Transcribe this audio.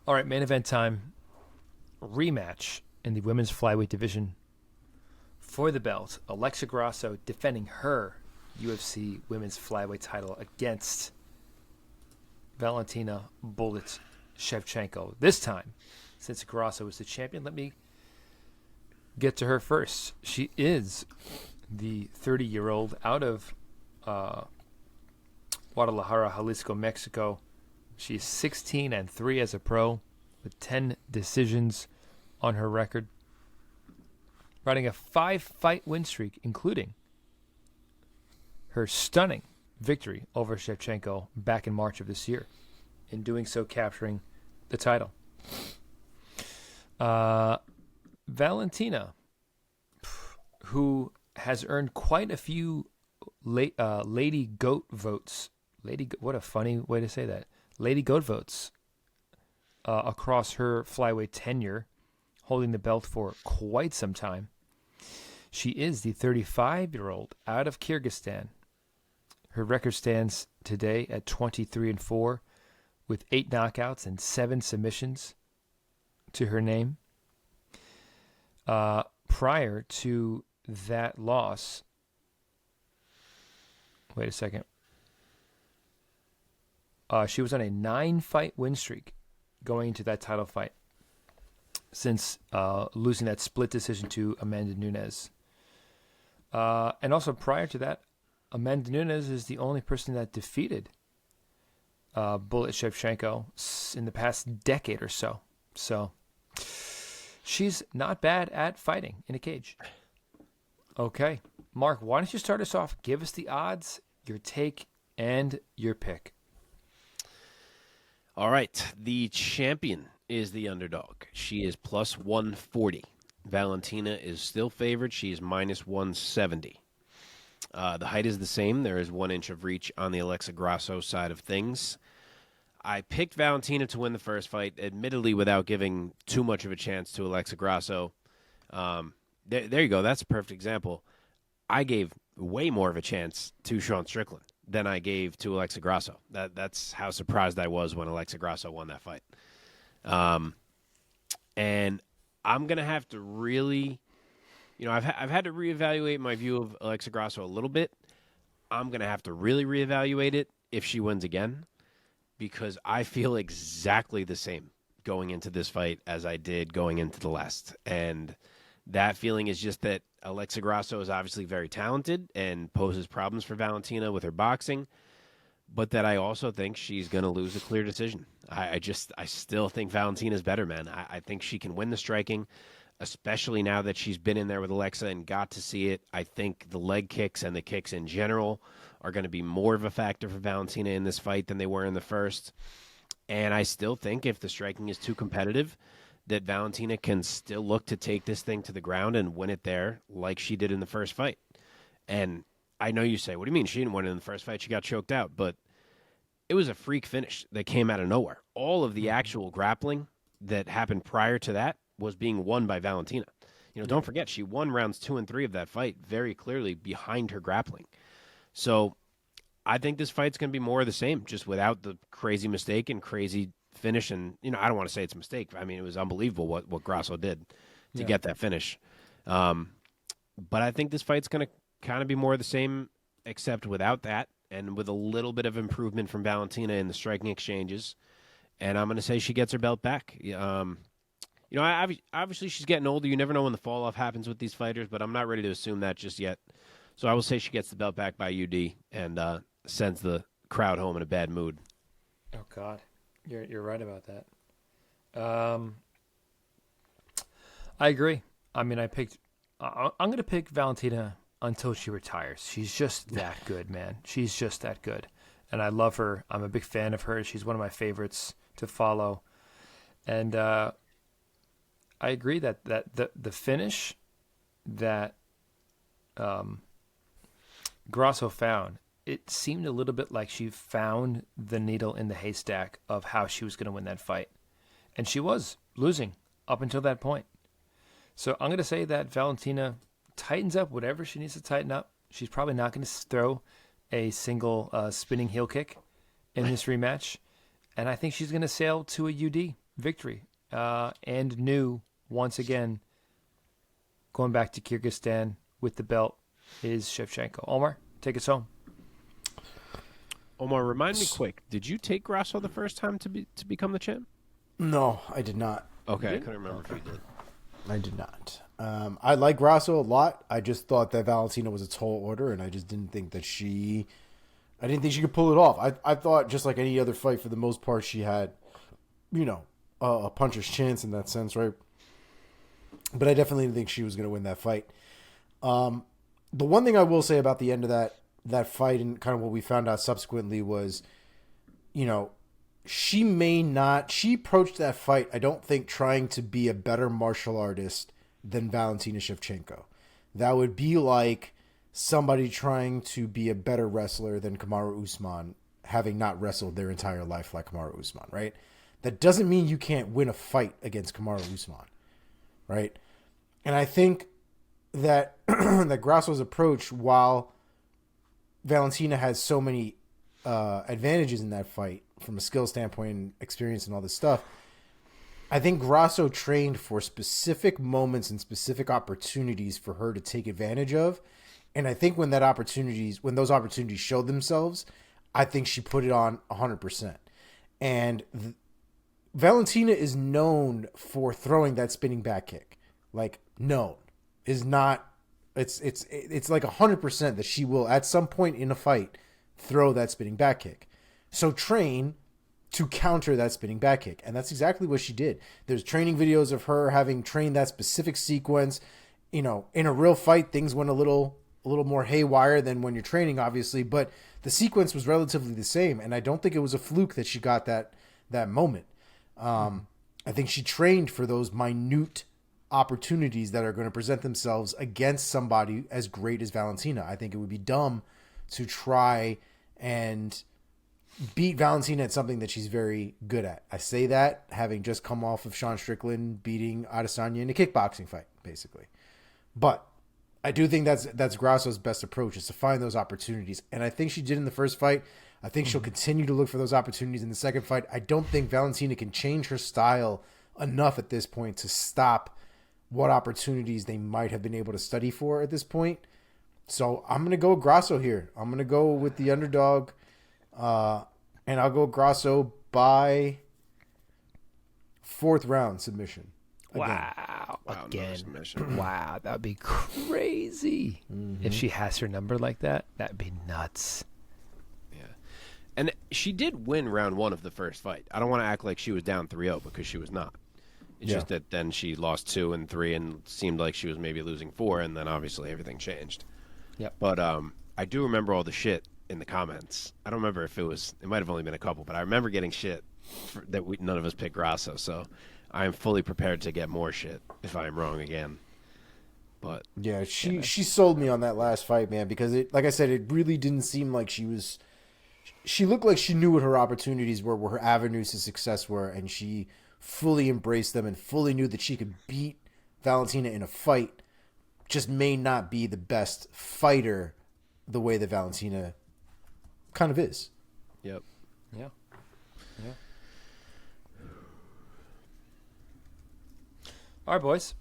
All right, main event time. Rematch in the women's flyweight division for the belt. Alexa Grasso defending her UFC women's flyweight title against Valentina Bullet Shevchenko. This time, since Grasso was the champion, let me get to her first. She is the 30-year-old out of Guadalajara, Jalisco, Mexico. She's 16-3 as a pro with 10 decisions on her record, riding a 5-fight win streak, including her stunning victory over Shevchenko back in March of this year, in doing so capturing the title. Valentina, who has earned quite a few Lady Goat votes. What a funny way to say that. Lady Goat votes across her flyweight tenure, holding the belt for quite some time. She is the 35-year-old out of Kyrgyzstan. Her record stands today at 23-4 with 8 knockouts and 7 submissions to her name. Prior to that loss, wait a second. She was on a 9-fight win streak going into that title fight since losing that split decision to Amanda Nunes. And also prior to that, Amanda Nunes is the only person that defeated Bullet Shevchenko in the past decade or so. So she's not bad at fighting in a cage. Okay. Mark, why don't you start us off? Give us the odds, your take, and your pick. All right. The champion is the underdog. She is plus 140. Valentina is still favored. She is minus 170. The height is the same. There is 1 inch of reach on the Alexa Grasso side of things. I picked Valentina to win the first fight, admittedly without giving too much of a chance to Alexa Grasso. There you go. That's a perfect example. I gave way more of a chance to Sean Strickland than I gave to Alexa Grasso. That's how surprised I was when Alexa Grasso won that fight. And I'm going to have to really, I've had to reevaluate my view of Alexa Grasso a little bit. I'm going to have to really reevaluate it if she wins again, because I feel exactly the same going into this fight as I did going into the last. And that feeling is just that Alexa Grasso is obviously very talented and poses problems for Valentina with her boxing, but that I also think she's going to lose a clear decision. I still think Valentina's better, man. I think she can win the striking, especially now that she's been in there with Alexa and got to see it. I think the leg kicks and the kicks in general are going to be more of a factor for Valentina in this fight than they were in the first. And I still think if the striking is too competitive, that Valentina can still look to take this thing to the ground and win it there like she did in the first fight. And I know you say, what do you mean she didn't win it in the first fight? She got choked out. But it was a freak finish that came out of nowhere. All of the actual grappling that happened prior to that was being won by Valentina. Don't forget, she won rounds 2 and 3 of that fight very clearly behind her grappling. So I think this fight's going to be more of the same, just without the crazy mistake and crazy finish. And, I don't want to say it's a mistake. I mean, it was unbelievable what Grasso did to get that finish. But I think this fight's going to kind of be more of the same, except without that, and with a little bit of improvement from Valentina in the striking exchanges. And I'm going to say she gets her belt back. Obviously she's getting older. You never know when the fall-off happens with these fighters, but I'm not ready to assume that just yet. So I will say she gets the belt back by UD and sends the crowd home in a bad mood. Oh, God. You're right about that. I agree. I mean, I'm going to pick Valentina until she retires. She's just that good, man. She's just that good. And I love her. I'm a big fan of her. She's one of my favorites to follow. And I agree that the finish that Grasso found, it seemed a little bit like she found the needle in the haystack of how she was going to win that fight. And she was losing up until that point. So I'm going to say that Valentina tightens up whatever she needs to tighten up. She's probably not going to throw a single spinning heel kick in this rematch. And I think she's going to sail to a UD victory and new once again going back to Kyrgyzstan with the belt is Shevchenko. Omar, take us home. Omar, remind me quick. Did you take Grasso the first time to become the champ? No, I did not. Okay, I couldn't remember if you did. I did not. I like Grasso a lot. I just thought that Valentina was a tall order, and I just didn't think that I didn't think she could pull it off. I thought just like any other fight, for the most part, she had, a puncher's chance in that sense, right? But I definitely didn't think she was going to win that fight. The one thing I will say about the end of that fight and kind of what we found out subsequently was, she approached that fight, I don't think, trying to be a better martial artist than Valentina Shevchenko. That would be like somebody trying to be a better wrestler than Kamaru Usman, having not wrestled their entire life like Kamaru Usman, right? That doesn't mean you can't win a fight against Kamaru Usman, right? And I think that that Grasso's approach, while Valentina has so many advantages in that fight from a skill standpoint and experience and all this stuff, I think Grasso trained for specific moments and specific opportunities for her to take advantage of. And I think when those opportunities showed themselves, I think she put it on 100%. And Valentina is known for throwing that spinning back kick. Like, known. Is not, it's like 100% that she will, at some point in a fight, throw that spinning back kick. So train to counter that spinning back kick. And that's exactly what she did. There's training videos of her having trained that specific sequence. In a real fight, things went a little more haywire than when you're training, obviously, but the sequence was relatively the same. And I don't think it was a fluke that she got that moment. I think she trained for those minute opportunities that are going to present themselves against somebody as great as Valentina. I think it would be dumb to try and beat Valentina at something that she's very good at. I say that having just come off of Sean Strickland beating Adesanya in a kickboxing fight, basically. But I do think that's Grasso's best approach, is to find those opportunities. And I think she did in the first fight. I think she'll continue to look for those opportunities in the second fight. I don't think Valentina can change her style enough at this point to stop what opportunities they might have been able to study for at this point. So I'm going to go Grasso here. I'm going to go with the underdog, and I'll go Grasso by 4th round submission. Again. Wow. Again. Submission. Wow. That would be crazy. If she has her number like that, that'd be nuts. Yeah. And she did win round 1 of the first fight. I don't want to act like she was down 3-0 because she was not. It's just that then she lost 2 and 3 and seemed like she was maybe losing 4, and then obviously everything changed. Yep. But I do remember all the shit in the comments. I don't remember if it might have only been a couple, but I remember getting shit that none of us picked Grasso. So I am fully prepared to get more shit if I am wrong again. But yeah, she sold me on that last fight, man, because like I said, it really didn't seem like she looked like she knew what her opportunities were, what her avenues to success were, and she fully embraced them and fully knew that she could beat Valentina in a fight. Just may not be the best fighter the way that Valentina kind of is. Yep. Yeah. All right, boys.